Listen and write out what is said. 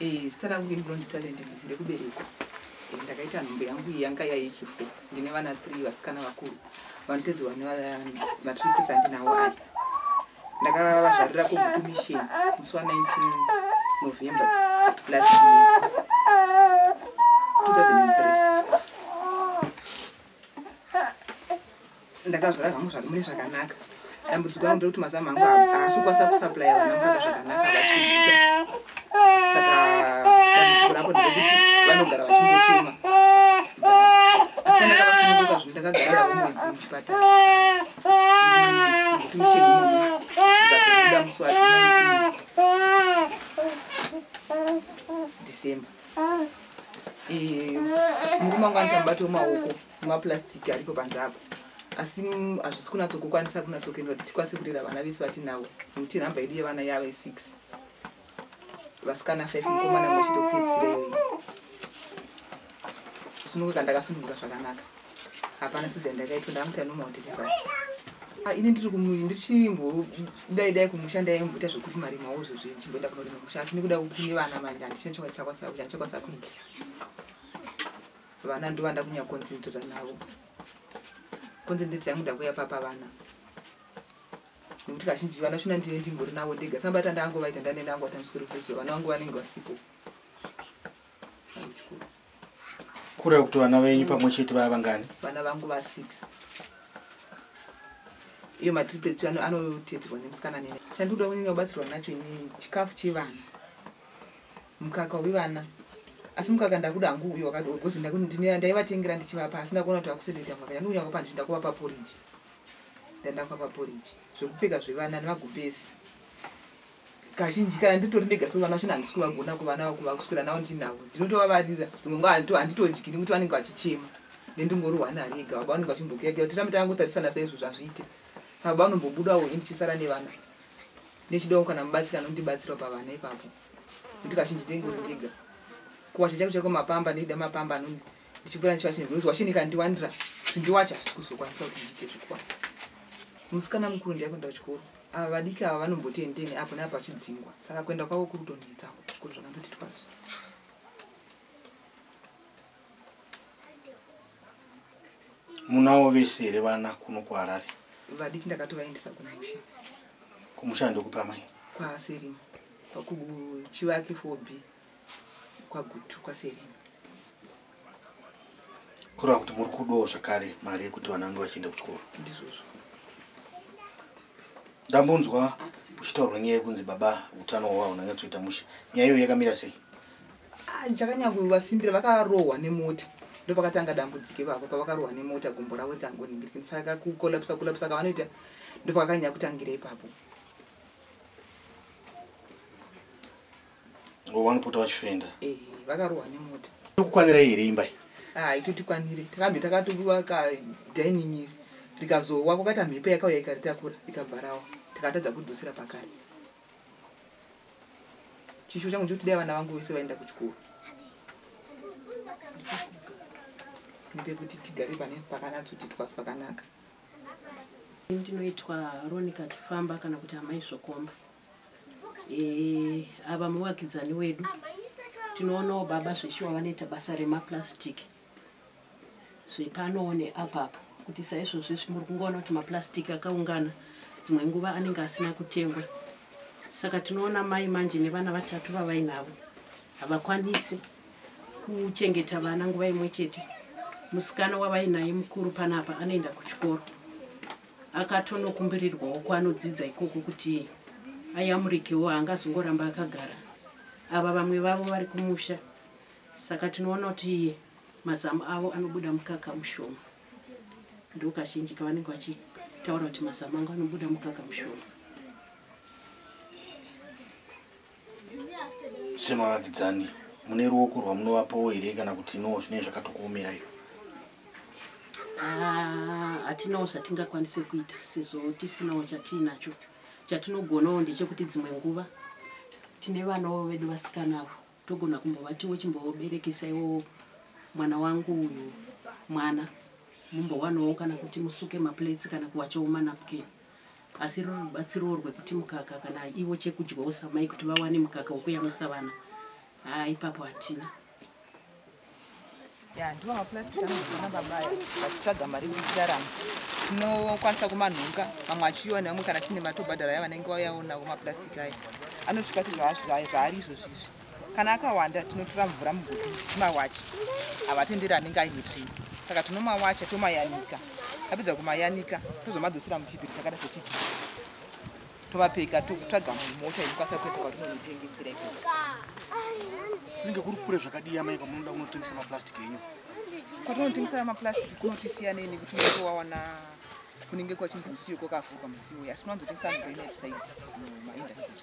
Zita rangu Mai Talent Mbizi kuberekwa. Ndakaita nhombo yangu yanga yaichifo. Ndine vana 3 vasikana vakuru. Vanotedzwa nevatriples andinawo ari. Ndakavazvarira kumission musi wa19 November last year 2003. Ndakazvara zvangu zvakuri zvakanaka. Dambudziko rangu ndekuti mazamu angu haasi kukwanisa kusupply vana mukaka zvakanaka vachikuita. Saka dambudziko rapo ndekuti vanogara vachingochema. Asi ndakavasununguka zvinhu ndakagara navo mwedzi muchipatara. Kuti misheni imomo ndikazobuda musi wa19 December. Murume wangu anotambata maoko nemaplastiki aripo panze apo. Asi hazvisi kunatsokukwanisa kunatsokuenda kuti tikwanise kurera vana vese vatinavo. Nokuti nhamba yedu yevana yave 6. Vasikana 5 mukomana mumwe chitopedzisira iyoyi. Kusununguka ndakasununguka zvakanaka. Hapana season ndakaitwa ndamuta nomautirivai. Ini ndichimbo dai kumusha ndaimboita zvekuti marimawo zvozvo chimboenda kunorima musha asi nekuda kune vana manje handichenchwa chakwasa kudya. Vana ndovanda kunya concentrate navo. Concentrate yangu ndakuya papa vana. Nokuti kazhinji vana shona ndine ndingori navo ndega. Sambata ndangovaita ndanenda ngwata muswero sezvo vana vangu vanenge vasipo. Kura kuti vana venyu pamwe chete vava vangani? Vana vangu va 6. Iyo matriplets anotedzerwa nemusikana nene. Chandikuda kunyanya kubatsirwa nacho ini chikafu chevana. Mukaka wevana. Asi mukaka ndakuda hangu uyo wakadogozi ndakuti ndaivatengera ndichivapa asi ndakuona kuti vakusendeta mukaka yandiunya kwapa ndakuvapa porridge. Ndakuvapa porridge. Zvekupeka zvevana nemagupesi. Kazhinji kana nditori ndega so vana shina handisi kuvagona kuvana kuvakuswera navo ndinavo. Ndinotovavarira. Dzimwe nguva handitodyi nekuti vanenge vachichema. Ndingori one ari ega. Baba vanenge vachimbokeka kuti tamita yangotarisana saizvo zvazviite. Saka baba vanombobudawo indichisara nevana. Ndichidawo kana mubatsiri anondibatsira pavana ipapo. Kuti kazhinji ndingori ndega. Kuwacha chako chako mapamba ndida mapamba anoni. Ndichibura ndichivachini because washinika ndiwandira kuti ndiwacha kuzokwanisa kuti ndiite zvikwacha. Musikana mukuru ndiyakwenda kuchikoro. Ava vadiki ava vanomboti endeni apo neapo vachidzingwa. Saka kuenda kwavo kurutonedzawo chikoro zvakanzoti twazo. Munawo vese here vana kuno kuHarare? Vadiki ndakatovaendesa kumusha. Kumusha ndokupa mai? KwaSerima. Kuchivake 4B. KwaGutu kwaSerima. Kureva kuti muri kudawo zvakare mari yekuti vana vange vachienda kuchikoro? Ndizvozvo. Ndambonzwa uchitaurwa nyaya yekunzi baba utano hwavo unanyatsoita musha. Nyaya iyo yakamira sei? Ndakanyanguvasimbira vakarohwa nemota. Ndopakatanga dambudziko ipapo pavakarohwa nemota gumbo ravo ritangoningirika. Saka kukolapsa vanoita ndopakakanya kutangira ipapo. Vanopota vachifenda? Vakarohwa nemota. Kukwanira here imba iyi? Itotikwanire. Takambe takatuvaka dining rikazowa kwakaita mhepo yakauya ikaritakura ikabvarawa. Takatadza kudzosera pakare. Chisho changu ndikuti dai vana vangu vese vaenda kuchikoro. Ndipekuti tigare pakanatsoti twasi pakanaka. Ndinoitwa Mai Loica Chifamba kana kuti amai zvokomba. Ava muvakidzani wedu. Tinoonawo baba zveshuwa vanoita basa remaplastiki. Zvepano neapapo. Kuti saizvozvo muri kungoona kuti maplastiki akaungana dzimwe nguva anenge asina kutengwa. Saka tinoona mai manje nevana 3 vavainavo havakwanisi kuchengeta vana nguva imwe chete. Musikana wavainaye mukuru panapa anoenda kuchikoro. Akatonokumbirirwawo kwanodzidza ikoko kuti ayamurikewo haangazongoramba akagara. Ava vamwe vavo vari kumusha. Saka tinoona kuti mazamu avo anobuda mukaka mushoma. Ndo kazhinji kavanenge vachitaura kuti mazamu angu anobuda mukaka mushoma. Semavakidzani mune ruoko rwamunovapawo here kana kuti no zvine zvakatokuomera iyo? Hatinawo zvatingakwanise kuita sezvo tisinawo chatinacho. Chatinogonawo ndechekuti dzimwe nguva tine vanawo vedu vasikanavo togona kumbovatiwo chimboberekesaiwo mwana wangu uyu mwana mumbowanawo kana kuti musuke maplates kana kuwachawo manapkin. Asi rubatsiro rwekuti mukaka kana iwo chekudya usamai kuti vawane mukaka wokuyamwisa vana ipapo hatina. Ya, ndiwo maplastic anogona babaya vachitsvaga mari kuchitarama. Tinokwanisa kumanhunga mamwe achiona amwe kana tine matobhadhara aya vanenge vayaonawo maplastic aya anosvika sezvaari izvozvizvi. Kana akawanda tinotora mvura mubhotoro tichimawacha. Havatenderi anenge aine tsvina. Saka tinomawacha tomayanika. Tapedza kumayanika tozomadzosera muchibhiri chakada sechiti. Tomapeka totsvaga mota inokwanisa kuedza kwatinonotengesera ikoko. Kunenge kuri kure zvakadii amai kwamunoda kunotengesa maplastic enyu? Kwatinotengesera maplastic kunotisiyana nekuti unenge wawana kunenge kwachinzi musiwo kwakavhurwa musiwo asi unonzotengesa muGreenland side mumaindastry.